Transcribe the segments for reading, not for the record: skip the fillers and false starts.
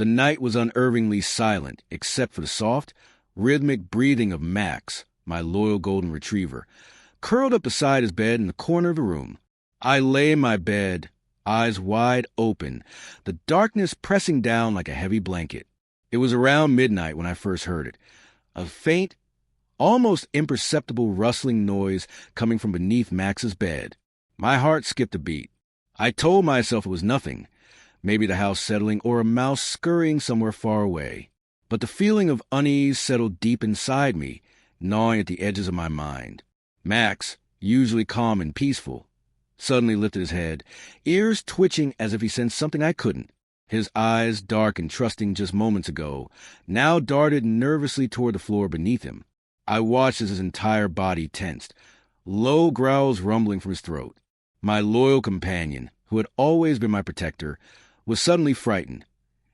The night was unnervingly silent, except for the soft, rhythmic breathing of Max, my loyal golden retriever, curled up beside his bed in the corner of the room. I lay in my bed, eyes wide open, the darkness pressing down like a heavy blanket. It was around midnight when I first heard it, a faint, almost imperceptible rustling noise coming from beneath Max's bed. My heart skipped a beat. I told myself it was nothing, maybe the house settling or a mouse scurrying somewhere far away. But the feeling of unease settled deep inside me, gnawing at the edges of my mind. Max, usually calm and peaceful, suddenly lifted his head, ears twitching as if he sensed something I couldn't. His eyes, dark and trusting just moments ago, now darted nervously toward the floor beneath him. I watched as his entire body tensed, low growls rumbling from his throat. My loyal companion, who had always been my protector, was suddenly frightened,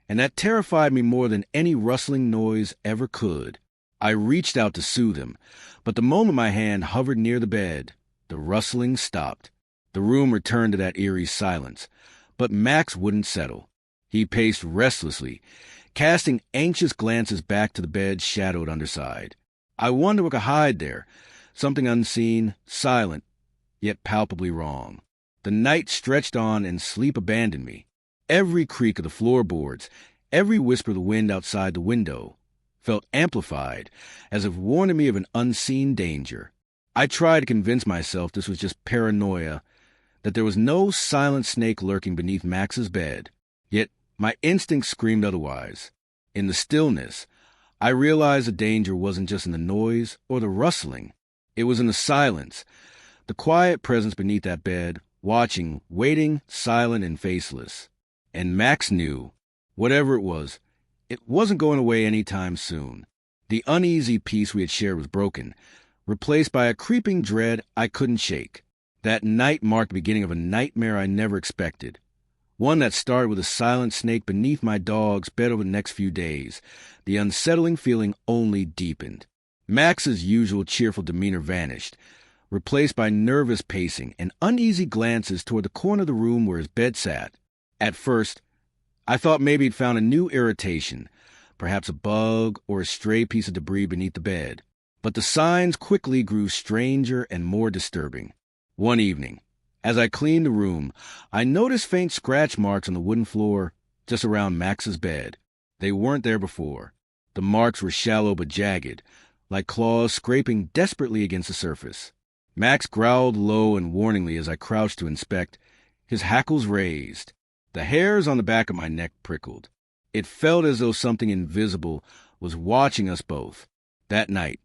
and that terrified me more than any rustling noise ever could. I reached out to soothe him, but the moment my hand hovered near the bed, the rustling stopped. The room returned to that eerie silence, but Max wouldn't settle. He paced restlessly, casting anxious glances back to the bed's shadowed underside. I wondered what could hide there, something unseen, silent, yet palpably wrong. The night stretched on and sleep abandoned me. Every creak of the floorboards, every whisper of the wind outside the window, felt amplified, as if warning me of an unseen danger. I tried to convince myself this was just paranoia, that there was no silent snake lurking beneath Max's bed. Yet my instincts screamed otherwise. In the stillness, I realized the danger wasn't just in the noise or the rustling. It was in the silence, the quiet presence beneath that bed, watching, waiting, silent and faceless. And Max knew, whatever it wasn't going away any time soon. The uneasy peace we had shared was broken, replaced by a creeping dread I couldn't shake. That night marked the beginning of a nightmare I never expected. One that started with a silent snake beneath my dog's bed over the next few days. The unsettling feeling only deepened. Max's usual cheerful demeanor vanished, replaced by nervous pacing and uneasy glances toward the corner of the room where his bed sat. At first, I thought maybe he'd found a new irritation, perhaps a bug or a stray piece of debris beneath the bed. But the signs quickly grew stranger and more disturbing. One evening, as I cleaned the room, I noticed faint scratch marks on the wooden floor just around Max's bed. They weren't there before. The marks were shallow but jagged, like claws scraping desperately against the surface. Max growled low and warningly as I crouched to inspect, his hackles raised. The hairs on the back of my neck prickled. It felt as though something invisible was watching us both. That night,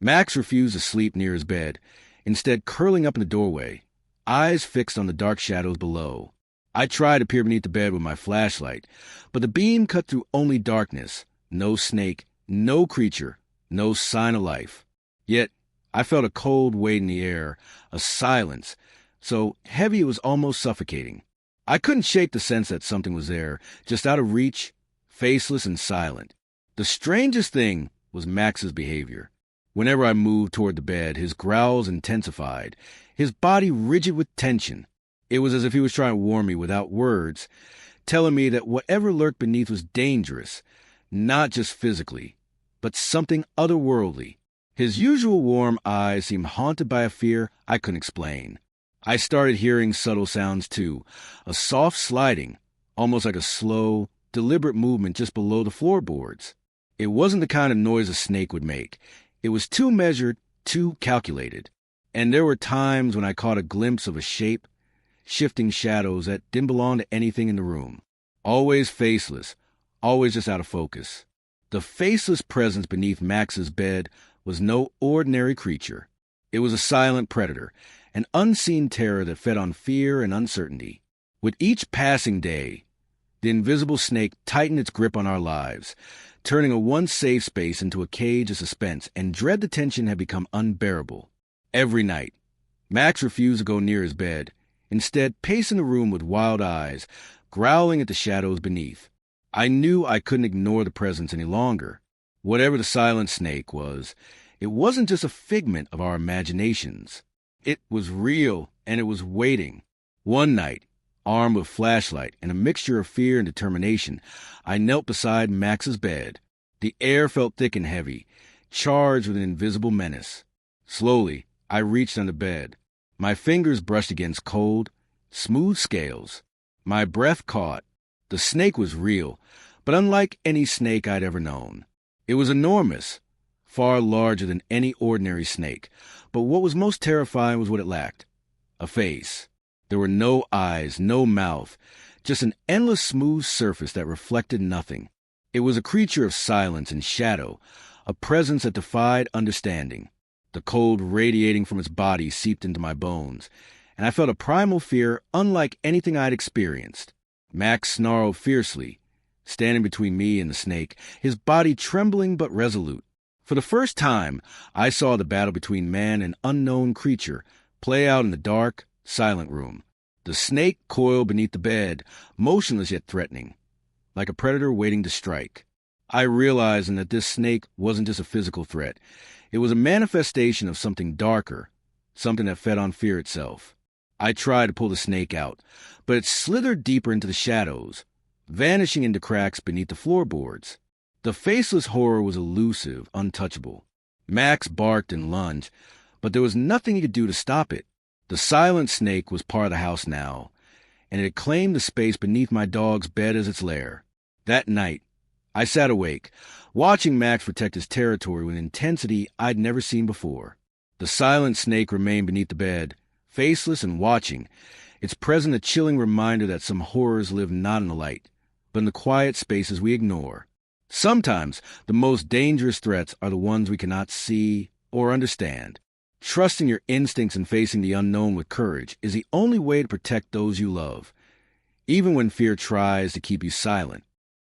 Max refused to sleep near his bed, instead curling up in the doorway, eyes fixed on the dark shadows below. I tried to peer beneath the bed with my flashlight, but the beam cut through only darkness. No snake, no creature, no sign of life. Yet, I felt a cold weight in the air, a silence, so heavy it was almost suffocating. I couldn't shake the sense that something was there, just out of reach, faceless and silent. The strangest thing was Max's behavior. Whenever I moved toward the bed, his growls intensified, his body rigid with tension. It was as if he was trying to warn me without words, telling me that whatever lurked beneath was dangerous, not just physically, but something otherworldly. His usual warm eyes seemed haunted by a fear I couldn't explain. I started hearing subtle sounds too, a soft sliding, almost like a slow, deliberate movement just below the floorboards. It wasn't the kind of noise a snake would make. It was too measured, too calculated. And there were times when I caught a glimpse of a shape, shifting shadows that didn't belong to anything in the room. Always faceless, always just out of focus. The faceless presence beneath Max's bed was no ordinary creature. It was a silent predator, an unseen terror that fed on fear and uncertainty. With each passing day, the invisible snake tightened its grip on our lives, turning a once safe space into a cage of suspense, and dread the tension had become unbearable. Every night, Max refused to go near his bed, instead pacing the room with wild eyes, growling at the shadows beneath. I knew I couldn't ignore the presence any longer. Whatever the silent snake was, it wasn't just a figment of our imaginations. It was real, and it was waiting. One night, Armed with flashlight and a mixture of fear and determination, I knelt beside Max's bed. The air felt thick and heavy, charged with an invisible menace. Slowly, I reached under bed. My fingers brushed against cold, smooth scales. My breath caught. The snake was real, but unlike any snake I'd ever known. It was enormous, far larger than any ordinary snake, but what was most terrifying was what it lacked: a face. There were no eyes, no mouth, just an endless smooth surface that reflected nothing. It was a creature of silence and shadow, a presence that defied understanding. The cold radiating from its body seeped into my bones, and I felt a primal fear unlike anything I'd experienced. Max snarled fiercely, standing between me and the snake, his body trembling but resolute. For the first time, I saw the battle between man and unknown creature play out in the dark, silent room. The snake coiled beneath the bed, motionless yet threatening, like a predator waiting to strike. I realized that this snake wasn't just a physical threat. It was a manifestation of something darker, something that fed on fear itself. I tried to pull the snake out, but it slithered deeper into the shadows, vanishing into cracks beneath the floorboards. The faceless horror was elusive, untouchable. Max barked and lunged, but there was nothing he could do to stop it. The silent snake was part of the house now, and it had claimed the space beneath my dog's bed as its lair. That night, I sat awake, watching Max protect his territory with intensity I'd never seen before. The silent snake remained beneath the bed, faceless and watching, its presence a chilling reminder that some horrors live not in the light, but in the quiet spaces we ignore. Sometimes the most dangerous threats are the ones we cannot see or understand. Trusting your instincts and facing the unknown with courage is the only way to protect those you love, even when fear tries to keep you silent.